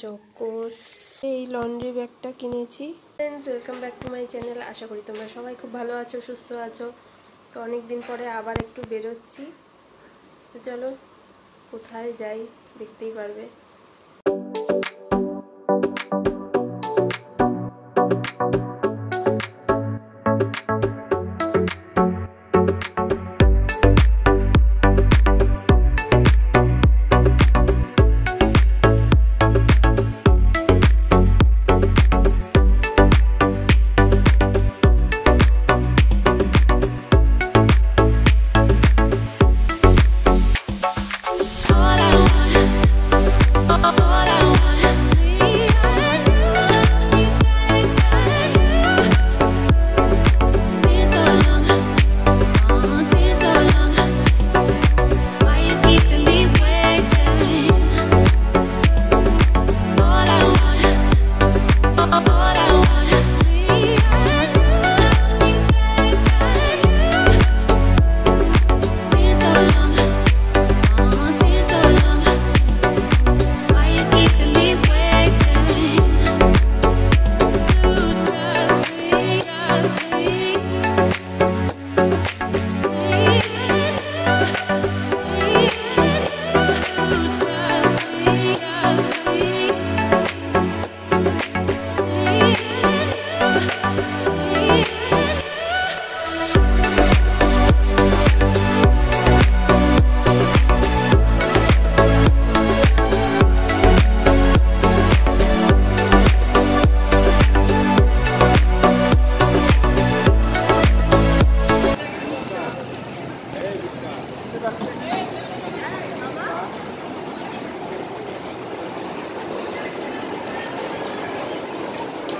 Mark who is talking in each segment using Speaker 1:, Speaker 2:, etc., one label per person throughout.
Speaker 1: জকোস এই লন্ড্রি ব্যাগটা কিনেছি। Friends, welcome back to my channel. আশা করি তোমরা সবাই খুব ভালো আছো, সুস্থ আছো। তো অনেক দিন পরে আবার একটু বেরোচ্ছি, তো চলো কোথায় যাই দেখতেই পারবে।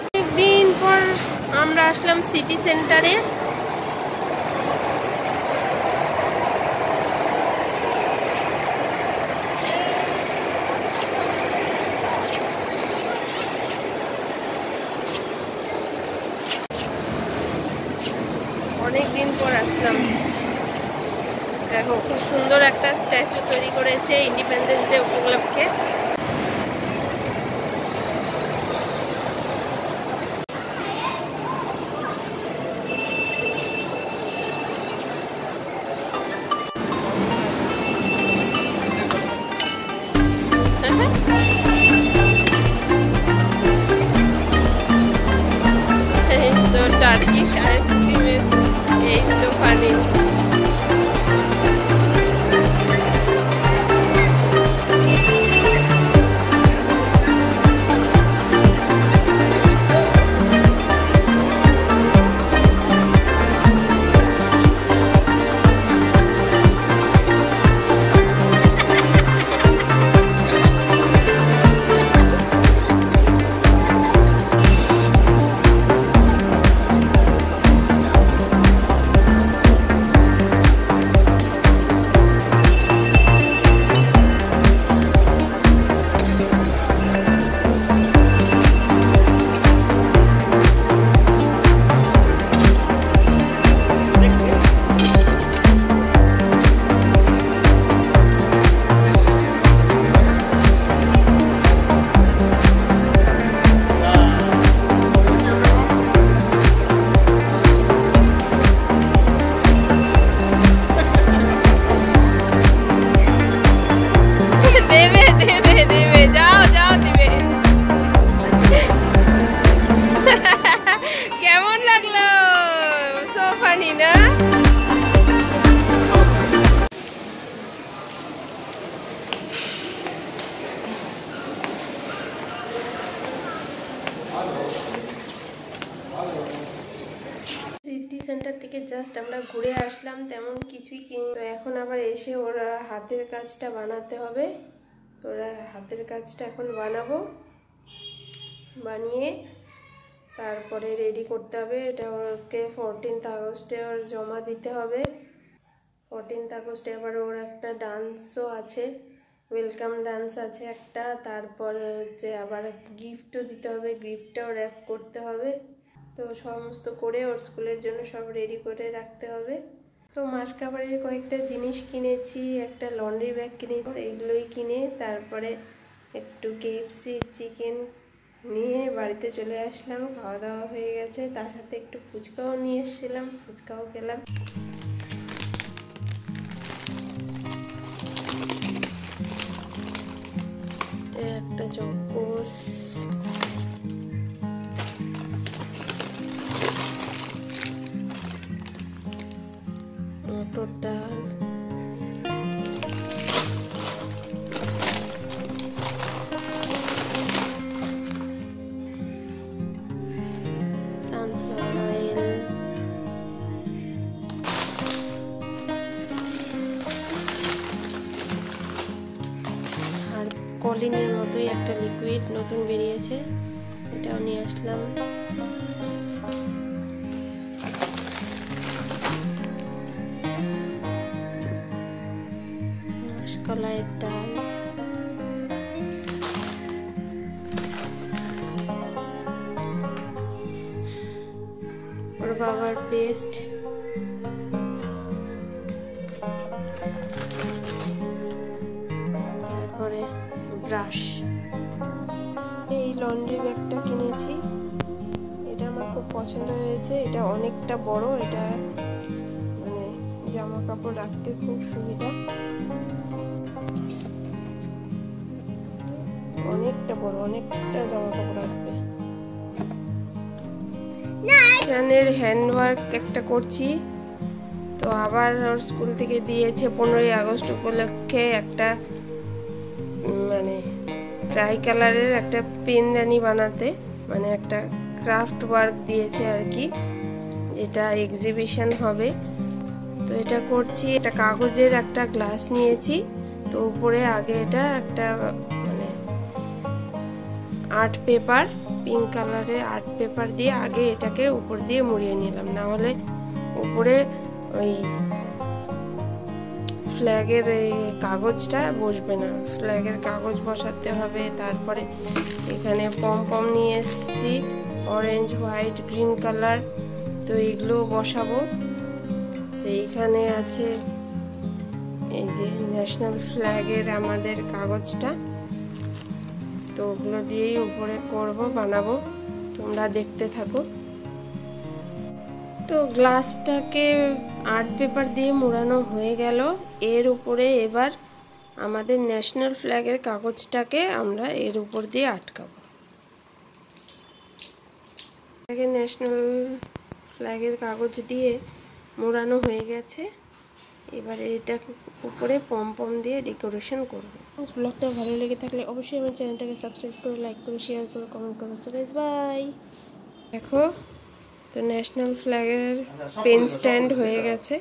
Speaker 1: অনেকদিন পর আমরা আসলাম সিটি সেন্টারে। অনেকদিন পর আসলাম। দেখো, খুব সুন্দর একটা স্ট্যাচু তৈরি করেছে ইন্ডিপেন্ডেন্স ডে উপলক্ষে। এই তো টার্কিশ আইসক্রিমের এই তো পানি। কেমন লাগলো? সো ফানি না? সিটি সেন্টার থেকে জাস্ট আমরা ঘুরে আসলাম, তেমন কিছুই কিনি। তো এখন আবার এসে ওরা হাতের কাজটা বানাতে হবে। তো ওরা হাতের কাজটা এখন বানাবো, বানিয়ে তারপরে রেডি করতে হবে। এটা ওকে 14th আগস্টে ওর জমা দিতে হবে। 14th আগস্টে আবার ওর একটা ডান্সও আছে, ওয়েলকাম ডান্স আছে একটা। তারপরে হচ্ছে আবার গিফটও দিতে হবে, গিফটটাও র্যাপ করতে হবে। তো সমস্ত করে ওর স্কুলের জন্য সব রেডি করে রাখতে হবে। তো মাসকাবাড়ির কয়েকটা জিনিস কিনেছি, একটা লন্ড্রি ব্যাগ কিনেছি, এইগুলোই কিনে তারপরে একটু কেএফসি চিকেন নিয়ে বাড়িতে চলে আসলাম। খাওয়া দাওয়া হয়ে গেছে, তার সাথে একটু ফুচকাও নিয়ে এসেছিলাম, ফুচকাও খেলাম। একটা চকোস, মটর ডাল, সানফ্লাওয়ার অয়েল, আর কলিনের মতোই একটা লিকুইড নতুন বেরিয়েছে, এটাও নিয়ে আসলাম। মাসকলাইয়ের ডাল, ওর বাবার পেস্ট, তারপরে ব্রাশ। এই লন্ড্রি ব্যাগটা কিনেছি, এটা আমার খুব পছন্দ হয়েছে। এটা অনেকটা বড়, এটা মানে জামা কাপড় রাখতে খুব সুবিধা, অনেকটা বড়, অনেকটা জামা কাপড় রাখবে। জানের হ্যান্ডওয়ার্ক একটা করছি, তো আবার ওর স্কুল থেকে দিয়েছে 15ই আগস্ট উপলক্ষে একটা মানে ট্রাই কালারের একটা পেনদানি বানাতে, মানে একটা ক্রাফট ওয়ার্ক দিয়েছে আর কি, যেটা এক্সিবিশন হবে। তো এটা করছি। এটা কাগজের একটা গ্লাস নিয়েছি, তো উপরে আগে এটা একটা মানে আর্ট পেপার, পিঙ্ক কালারের আর্ট পেপার দিয়ে আগে এটাকে উপর দিয়ে মুড়িয়ে নিলাম, না হলে উপরে ওই ফ্ল্যাগের এই কাগজটা বসবে না, ফ্ল্যাগের কাগজ বসাতে হবে। তারপরে এখানে পম নিয়ে এসেছি, অরেঞ্জ, হোয়াইট, গ্রিন কালার, তো এগুলো বসাবো। তো এইখানে আছে এই যে ন্যাশনাল ফ্ল্যাগের আমাদের কাগজটা, তো ওগুলো দিয়েই উপরে করব, বানাবো, তোমরা দেখতে থাকো। তো গ্লাসটাকে আর্ট পেপার দিয়ে মোড়ানো হয়ে গেল, এর উপরে এবার আমাদের ন্যাশনাল ফ্ল্যাগের কাগজটাকে আমরা এর উপর দিয়ে আটকাবো। ন্যাশনাল ফ্ল্যাগের কাগজ দিয়ে মোড়ানো হয়ে গেছে, এবারে এটা উপরে পম দিয়ে ডেকোরেশন করব। ব্লগটা ভালো লেগে থাকলে অবশ্যই আমার চ্যানেলটাকে সাবস্ক্রাইব করে, লাইক করে, শেয়ার করে, কমেন্ট করো। So guys bye. দেখো তো ন্যাশনাল ফ্ল্যাগের পেন স্ট্যান্ড হয়ে গেছে।